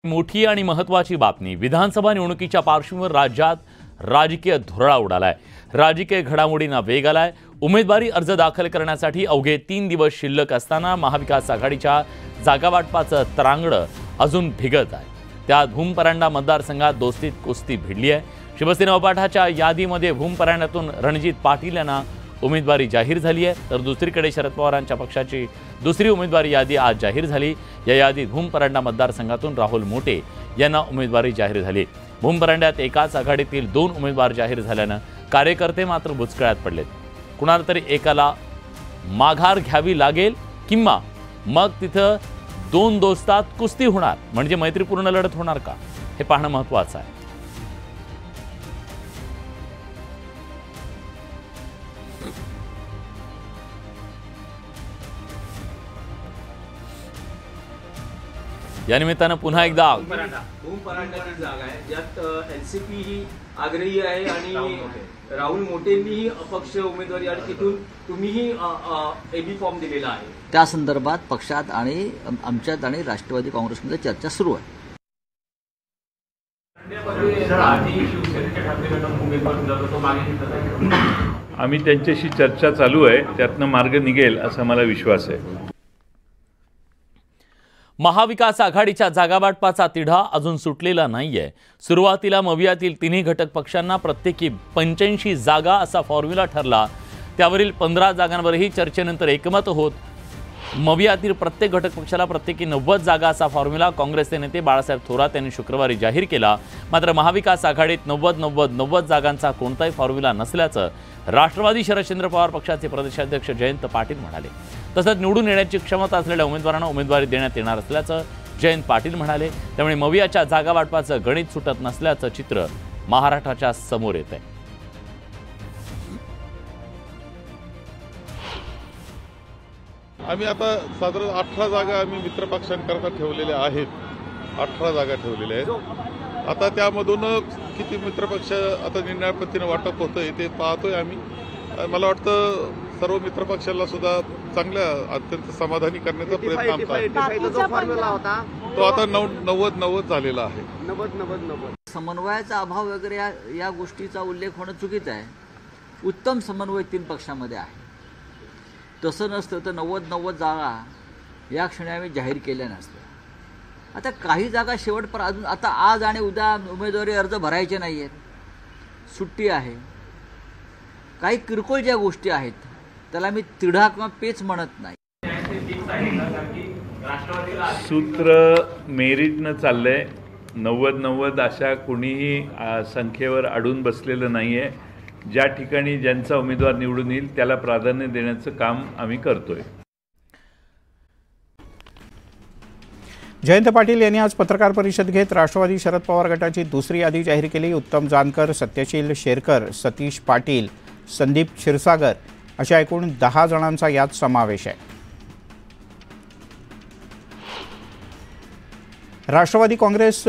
मोठी आणि महत्त्वाची बातमी विधानसभा निवडणुकीच्या पार्श्वभूमीवर राज्यात राजकीय धुरळा उडालाय। राजकीय घडामोडींना वेग आलाय। उमेदवारी अर्ज दाखल करण्यासाठी अवघे 3 दिवस शिल्लक असताना महाविकास आघाडीच्या जागावाटपाचं तरांगडं अजून भिगत आहे। त्यात भूमपरांडा मतदारसंघात दोस्तीत कुस्ती भिडली आहे। शिवसेना उपाठाच्या यादीमध्ये भूमपरांड्यातून रणजित पाटील यांना उमेदवारी जाहीर झाली आहे, तर दुसरीकडे शरद पवारांच्या पक्षाची दुसरी उमेदवारी यादी आज जाहीर झाली। या यादीत भूमपरांडा मतदारसंघातून राहुल मोटे यांना उमेदवारी जाहीर झाली। भूमपरांड्यात एकाच आघाडीतील 2 उमेदवार जाहीर झाल्यानं कार्यकर्ते मात्र बुचकळ्यात पडलेत। कुणाला तरी एकाला माघार घ्यावी लागेल किंवा मग तिथं 2 दोस्तात कुस्ती होणार, म्हणजे मैत्रीपूर्ण लढत होणार का हे पाहणं महत्त्वाचं आहे। या निमित्तानं पुन्हा एकदा भूमपरांड्याची जागा आहे ज्यात एनसीपी ही आग्रही आहे आणि राहुल मोटेंनीही अपक्ष उमेदवारी आणि तिथून तुम्हीही एबी फॉर्म दिलेला आहे। त्या संदर्भात पक्षात आणि आमच्यात आणि राष्ट्रवादी काँग्रेसमध्ये चर्चा सुरू आहे। आम्ही त्यांच्याशी चर्चा चालू आहे, त्यातनं मार्ग निघेल असा मला विश्वास आहे। महाविकास आघाडीच्या जागावाटपाचा तिढा अजून सुटलेला नाहीये। सुरुवातीला मवियातील तिन्ही घटक पक्षांना प्रत्येकी 85 जागा असा फॉर्म्युला ठरला। त्यावरील 15 जागांवरही चर्चेनंतर एकमत होत मवियातील प्रत्येक घटक पक्षाला प्रत्येकी 90 जागा असा फॉर्म्युला काँग्रेसचे नेते बाळासाहेब थोरात यांनी शुक्रवारी जाहीर केला। मात्र महाविकास आघाडीत 90 जागांचा कोणताही फॉर्म्युला नसल्याचं राष्ट्रवादी शरदचंद्र पवार पक्षाचे प्रदेशाध्यक्ष जयंत पाटील म्हणाले। तसंच निवडून येण्याची क्षमता असलेल्या उमेदवारांना उमेदवारी देण्यात येणार असल्याचं जयंत पाटील म्हणाले। त्यामुळे मवियाच्या जागा वाटपाचं गणित सुटत नसल्याचं चित्र महाराष्ट्राच्या समोर येत आहे। आम्ही आता साधारण 18 जागा आम्ही मित्रपक्षांकरता ठेवलेल्या आहेत। 18 जागा ठेवलेल्या आहेत। आता त्यामधून किती मित्रपक्ष आता निर्णय पद्धतीने वाटप होतंय ते पाहतोय आम्ही। मला वाटतं सर्व मित्रपक्षाला सुद्धा चांगल्या अत्यंत समाधानी करण्याचा प्रयत्न आमचा आहे। तो आता 90 झालेला आहे। 90 समन्वयाचा अभाव वगैरे या गोष्टीचा उल्लेख होणं चुकीचं आहे। उत्तम समन्वय 3 पक्षांमध्ये आहे। तसं नसतं तर 90 जागा या क्षणी आम्ही जाहीर केल्या नसत्या। आता काही जागा शेवटपर्यंत अजून आता आज आणि उद्या उमेदवारी अर्ज भरायचे नाही आहेत, सुट्टी आहे, काही किरकोळ ज्या गोष्टी आहेत त्याला मी तिढा किंवा पेच म्हणत नाही। सूत्र मेरिटनं चाललंय। 90 अशा कुणीही संख्येवर अडून बसलेलं नाही आहे। ज्या ठिकाणी ज्यांचा उमेदवार निवडून येईल त्याला प्राधान्य देण्याचं काम आम्ही करतोय। जयंत पाटील यांनी आज पत्रकार परिषद घेत राष्ट्रवादी शरद पवार गटाची दुसरी यादी जाहीर केली। उत्तम जानकर, सत्यशील शेरकर, सतीश पाटील, संदीप क्षीरसागर अशा एकूण 10 जणांचा यात समावेश आहे। राष्ट्रवादी काँग्रेस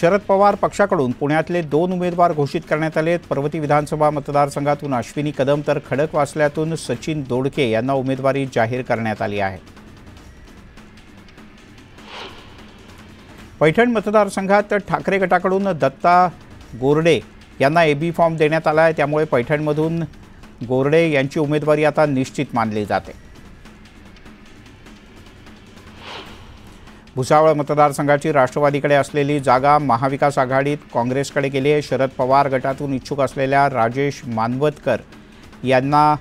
शरद पवार पक्षाकडून पुण्यातले 2 उमेदवार घोषित करण्यात आले। पर्वती विधानसभा मतदारसंघातून अश्विनी कदम तर खडकवासल्यातून सचिन दोडके यांना उमेदवारी जाहीर करण्यात आली आहे। पैठण मतदारसंघात ठाकरे गटाकडून दत्ता गोरडे यांना एबी फॉर्म देण्यात आला आहे। त्यामुळे पैठणमधून गोरडे यांची उमेदवारी आता निश्चित मानली जाते। भुसावळ मतदारसंघाची राष्ट्रवादीकडे असलेली जागा महाविकास आघाडीत काँग्रेसकडे गेली आहे। शरद पवार गटातून इच्छुक असलेल्या राजेश मानवतकर यांना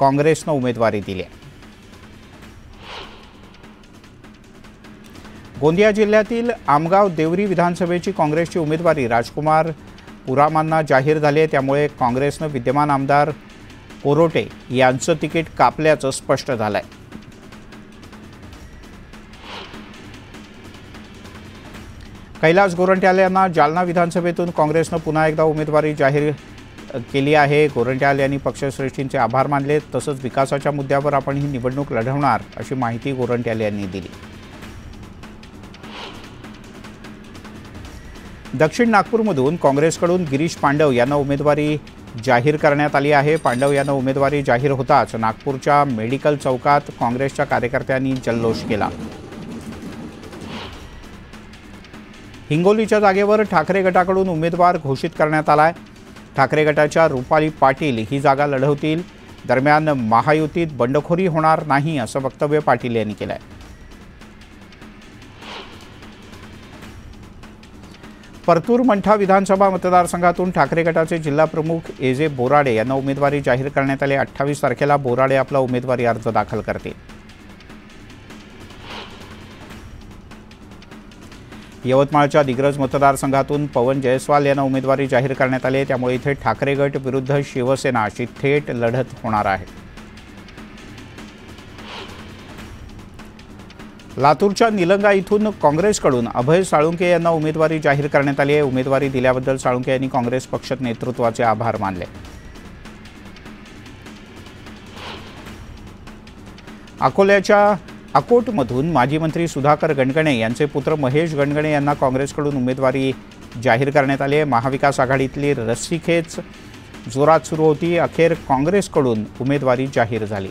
काँग्रेसनं उमेदवारी दिली आहे। गोंदिया जिल्ह्यातील आमगाव देवरी विधानसभेची काँग्रेसची उमेदवारी राजकुमार पुरामांना जाहीर झाली आहे। त्यामुळे काँग्रेसनं विद्यमान आमदार कोरोटे यांचं तिकीट कापल्याचं स्पष्ट झालं आहे। कैलास गोरंट्याल यांना जालना विधानसभेतून काँग्रेसनं पुन्हा एकदा उमेदवारी जाहीर केली आहे। गोरंट्याल यांनी पक्षश्रेष्ठींचे आभार मानले। तसंच विकासाच्या मुद्द्यावर आपण ही निवडणूक लढवणार अशी माहिती गोरंट्याल यांनी दिली। दक्षिण नागपूरमधून काँग्रेसकडून गिरीश पांडव यांना उमेदवारी जाहीर करण्यात आली आहे। पांडव यांना उमेदवारी जाहीर होताच नागपूरच्या मेडिकल चौकात काँग्रेसच्या कार्यकर्त्यांनी जल्लोष केला। हिंगोलीच्या जागेवर ठाकरे गटाकडून उमेदवार घोषित करण्यात आलाय। ठाकरे गटाच्या रुपाली पाटील ही जागा लढवतील। दरम्यान महायुतीत बंडखोरी होणार नाही असं वक्तव्य पाटील यांनी केलंय। परतूर मंठा विधानसभा मतदारसंघातून ठाकरे गटाचे जिल्हा प्रमुख एजे बोराडे यांना उमेदवारी जाहीर करण्यात आली। 28 तारखेला बोराडे आपला उमेदवारी अर्ज दाखल करतील। यवतमाळच्या दिग्रज मतदारसंघातून पवन जयस्वाल यांना उमेदवारी जाहीर करण्यात आली आहे। त्यामुळे इथे ठाकरे गट विरुद्ध शिवसेना अशी थेट लढत होणार आहे। लातूरच्या निलंगा इथून काँग्रेसकडून अभय साळुंके यांना उमेदवारी जाहीर करण्यात आली आहे। उमेदवारी दिल्याबद्दल साळुंके यांनी काँग्रेस पक्ष नेतृत्वाचे आभार मानले। अकोल्याच्या अकोटमधून माजी मंत्री सुधाकर गणगणे यांचे पुत्र महेश गणगणे यांना काँग्रेसकडून उमेदवारी जाहीर करण्यात आली आहे। महाविकास आघाडीतली रस्सीखेच जोरात सुरू होती। अखेर काँग्रेसकडून उमेदवारी जाहीर झाली।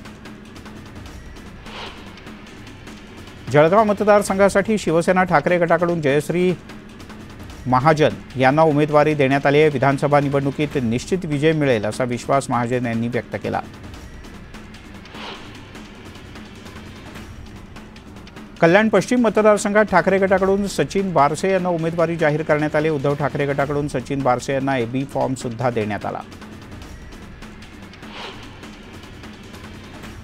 जळगाव मतदारसंघासाठी शिवसेना ठाकरे गटाकडून जयश्री महाजन यांना उमेदवारी देण्यात आली आहे। विधानसभा निवडणुकीत निश्चित विजय मिळेल असा विश्वास महाजन यांनी व्यक्त केला। कल्याण पश्चिम मतदारसंघात ठाकरे गटाकडून सचिन बारसे यांना उमेदवारी जाहीर करण्यात आली। उद्धव ठाकरे गटाकडून सचिन बारसे यांना एबी फॉर्म सुद्धा देण्यात आला।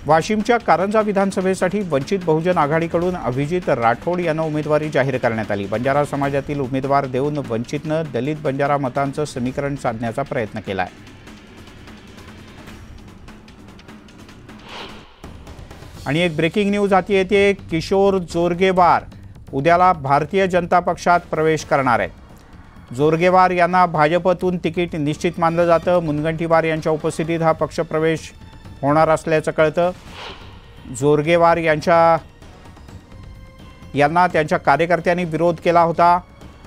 वाशिमच्या कारंजा विधानसभेसाठी वंचित बहुजन आघाडीकडून अभिजित राठोड यांना उमेदवारी जाहीर करण्यात आली। बंजारा समाजातील उमेदवार देऊन वंचितनं दलित बंजारा मतांचं समीकरण साधण्याचा प्रयत्न केला आहे। आणि एक ब्रेकिंग न्यूज हाती येते। किशोर जोरगेवार उद्याला भारतीय जनता पक्षात प्रवेश करणार आहेत। जोरगेवार यांना भाजपतून तिकीट निश्चित मानलं जातं। मुनगंटीवार यांच्या उपस्थितीत हा पक्ष प्रवेश होणार असल्याचं कळतं। जोरगेवार यांना त्यांच्या कार्यकर्त्यांनी विरोध केला होता।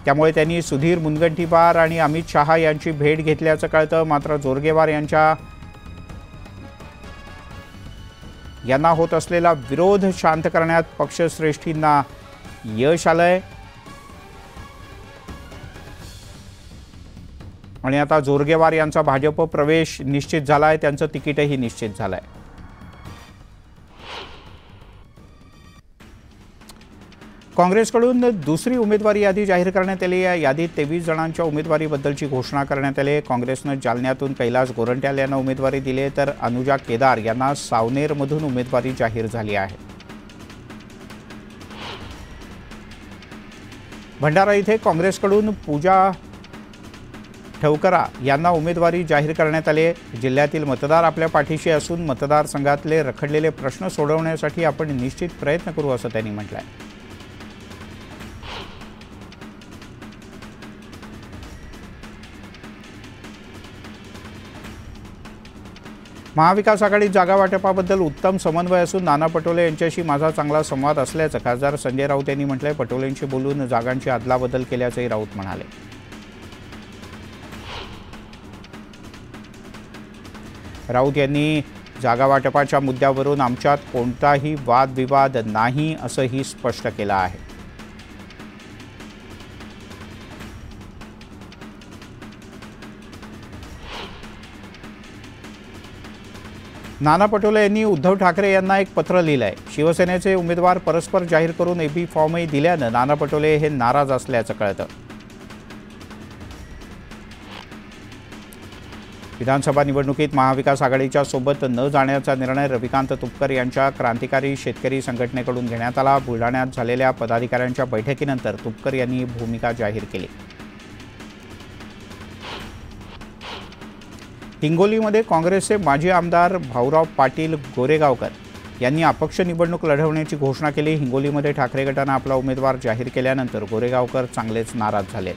त्यामुळे त्यांनी सुधीर मुनगंटीवार आणि अमित शहा यांची भेट घेतल्याचं कळतं। मात्र जोरगेवार यांना होत असलेला विरोध शांत करण्यात पक्षश्रेष्ठींना यश आलंय। आणि आता जोरगेवार यांचा भाजप प्रवेश निश्चित झालाय। त्यांचं तिकीटही निश्चित झालंय। काँग्रेसकडून दुसरी उमेदवारी यादी जाहीर करण्यात आली। या यादीत 23 जणांच्या उमेदवारीबद्दलची घोषणा करण्यात आली। काँग्रेसनं जालन्यातून कैलास गोरंट्याल यांना उमेदवारी दिली तर अनुजा केदार यांना सावनेरमधून उमेदवारी जाहीर झाली आहे। भंडारा इथे काँग्रेसकडून पूजा ठवकरा यांना उमेदवारी जाहीर करण्यात आली आहे। जिल्ह्यातील मतदार आपल्या पाठीशी असून मतदारसंघातले रखडलेले प्रश्न सोडवण्यासाठी आपण निश्चित प्रयत्न करू असं त्यांनी म्हटलंय। महाविकास आघाडीत जागा वाटपाबद्दल उत्तम समन्वय असून नाना पटोले यांच्याशी माझा चांगला संवाद असल्याचं खासदार संजय राऊत यांनी म्हटलंय। पटोलेंशी बोलून जागांची अदलाबदल केल्याचंही राऊत म्हणाले। राऊत यांनी जागा वाटपाच्या मुद्द्यावरून आमच्यात कोणताही वादविवाद नाही असंही स्पष्ट केलं आहे। नाना पटोले यांनी उद्धव ठाकरे यांना एक पत्र लिहिलंय। शिवसेनेचे उमेदवार परस्पर जाहीर करून एबी फॉर्मही दिल्यानं नाना पटोले हे नाराज असल्याचं कळतं। विधानसभा निवडणुकीत महाविकास आघाडीच्या सोबत न जाण्याचा निर्णय रविकांत तुपकर यांच्या क्रांतिकारी शेतकरी संघटनेकडून घेण्यात आला। बुलढाण्यात झालेल्या पदाधिकाऱ्यांच्या बैठकीनंतर तुपकर यांनी ही भूमिका जाहीर केली। हिंगोलीमध्ये काँग्रेसचे माजी आमदार भाऊराव पाटील गोरेगावकर यांनी अपक्ष निवडणूक लढवण्याची घोषणा केली। हिंगोलीमध्ये ठाकरे गटानं आपला उमेदवार जाहीर केल्यानंतर गोरेगावकर चांगलेच नाराज झाले।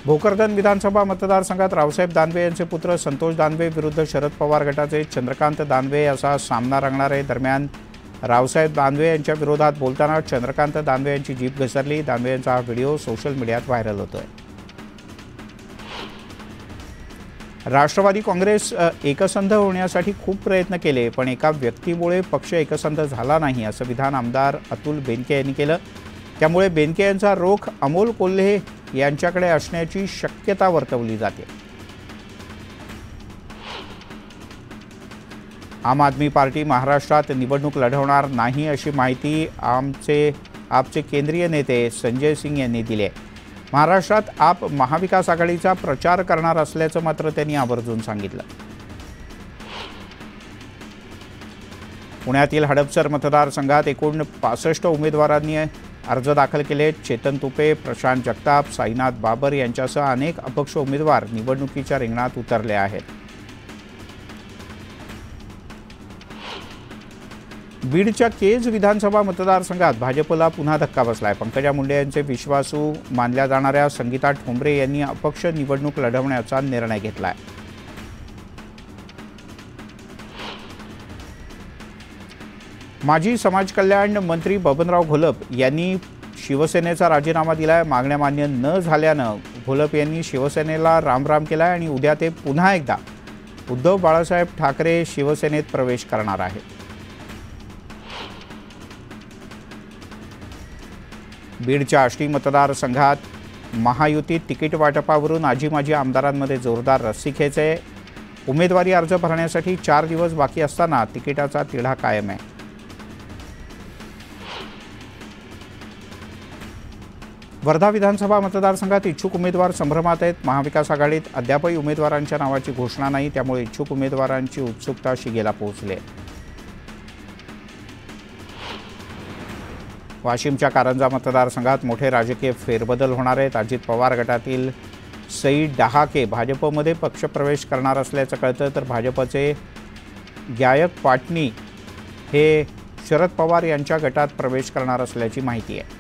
भोकरदन विधानसभा मतदारसंघात रावसाहेब दानवे यांचे पुत्र संतोष दानवे विरुद्ध शरद पवार गटाचे चंद्रकांत दानवे असा सामना रंगणार आहे। दरम्यान रावसाहेब दानवे यांच्या विरोधात बोलताना चंद्रकांत दानवे यांची जीभ घसरली। दानवे यांचा हा व्हिडिओ सोशल मीडियात व्हायरल होतोय। राष्ट्रवादी काँग्रेस एकसंध होण्यासाठी खूप प्रयत्न केले, पण एका व्यक्तीमुळे पक्ष एकसंध झाला नाही, असं विधान आमदार अतुल बेनके यांनी केलं. त्यामुळे बेनके यांचा रोख अमोल कोल्हे यांच्याकडे असण्याची शक्यता वर्तवली जाते. आम आदमी पार्टी महाराष्ट्रात निवडणूक लढवणार नाही, अशी माहिती आपचे केंद्रीय नेते संजय सिंग यांनी दिली आहे. महाराष्ट्रात आप महाविकास आघाडीचा प्रचार करणार असल्याचं मात्र त्यांनी आवर्जून सांगितलं. पुण्यातील हडपसर मतदारसंघात एकूण 65 उमेदवारांनी अर्ज दाखल केले. चेतन तुपे, प्रशांत जगताप, साईनाथ बाबर यांच्यासह अनेक अपक्ष उमेदवार निवडणुकीच्या रिंगणात उतरले आहेत. बीडच्या केज विधानसभा मतदारसंघात भाजपला पुन्हा धक्का बसलाय. पंकजा मुंडे यांचे विश्वासू मानल्या जाणाऱ्या संगीता ठोंबरे यांनी अपक्ष निवडणूक लढवण्याचा निर्णय घेतलाय. माजी समाज कल्याण मंत्री बबनराव घोलप यांनी शिवसेनेचा राजीनामा दिलाय. मागण्या मान्य न झाल्यानं घोलप यांनी शिवसेनेला रामराम केलाय आणि उद्या ते पुन्हा एकदा उद्धव बाळासाहेब ठाकरे शिवसेनेत प्रवेश करणार आहेत. बीडच्या आष्टी मतदारसंघात महायुतीत तिकीट वाटपावरून आजी माजी आमदारांमध्ये जोरदार रस्सीखेच आहे. उमेदवारी अर्ज भरण्यासाठी 4 दिवस बाकी असताना तिकिटाचा तिढा कायम आहे. वर्धा विधानसभा मतदारसंघात इच्छुक उमेदवार संभ्रमात आहेत. महाविकास आघाडीत अद्यापही उमेदवारांच्या नावाची घोषणा नाही, त्यामुळे इच्छुक उमेदवारांची उत्सुकता शिगेला पोहोचली आहे. वाशिमच्या कारंजा मतदारसंघात मोठे राजकीय फेरबदल होणार आहेत. अजित पवार गटातील सई डहाके भाजपमध्ये पक्षप्रवेश करणार असल्याचं कळतं, तर भाजपचे गायक पाटणी हे शरद पवार यांच्या गटात प्रवेश करणार असल्याची माहिती आहे.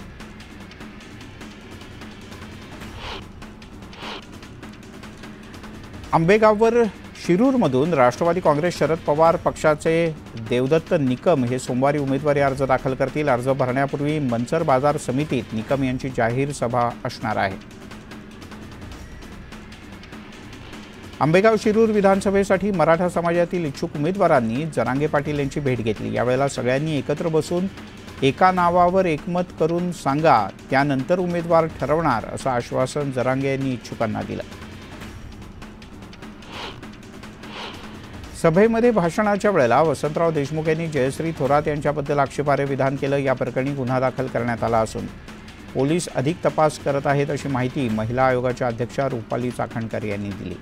आंबेगाववर शिरूरमधून राष्ट्रवादी काँग्रेस शरद पवार पक्षाचे देवदत्त निकम हे सोमवारी उमेदवारी अर्ज दाखल करतील. अर्ज भरण्यापूर्वी मंचर बाजार समितीत निकम यांची जाहीर सभा असणार आहे. आंबेगाव शिरूर विधानसभेसाठी मराठा समाजातील इच्छुक उमेदवारांनी जरांगे पाटील यांची भेट घेतली. यावेळेला सगळ्यांनी एकत्र बसून एका नावावर एकमत करून सांगा, त्यानंतर उमेदवार ठरवणार, असं आश्वासन जरांगे यांनी इच्छुकांना दिलं. सभेमध्ये भाषणाच्या वेळेला वसंतराव देशमुख यांनी जयश्री थोरात यांच्याबद्दल आक्षेपार्ह विधान केलं. या प्रकरणी गुन्हा दाखल करण्यात आला असून पोलीस अधिक तपास करत आहेत, अशी माहिती महिला आयोगाच्या अध्यक्षा रुपाली चाकणकर यांनी दिली.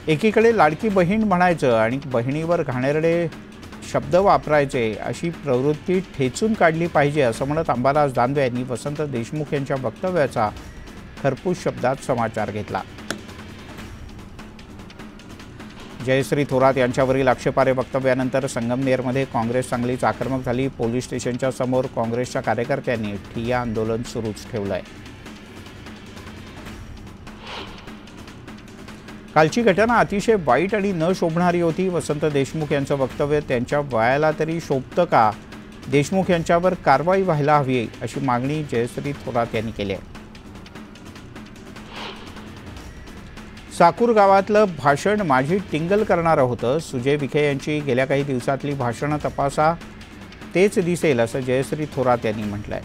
एकीकडे लाडकी बहीण म्हणायचं आणि बहिणीवर घाणेरडे शब्द वापरायचे अशी प्रवृत्ती ठेचून काढली पाहिजे, असं म्हणत अंबादास दानवे यांनी वसंत देशमुख यांच्या वक्तव्याचा खरपूस शब्दात समाचार घेतला. जयश्री थोरात यांच्यावरील आक्षेपार्ह वक्तव्यानंतर संगमनेरमध्ये काँग्रेस चांगलीच आक्रमक झाली. पोलीस स्टेशनच्या समोर काँग्रेसच्या कार्यकर्त्यांनी ठिय्या आंदोलन सुरूच ठेवलंय. कालची घटना अतिशय वाईट आणि न शोभणारी होती. वसंत देशमुख यांचं वक्तव्य त्यांच्या वयाला तरी शोभतं का? देशमुख यांच्यावर कारवाई व्हायला हवी, अशी मागणी जयश्री थोरात यांनी केली आहे. साकूर गावातलं भाषण माझी टिंगल करणारं होतं. सुजय विखे यांची गेल्या काही दिवसातली भाषणं तपासा, तेच दिसेल, असं जयश्री थोरात यांनी म्हटलंय.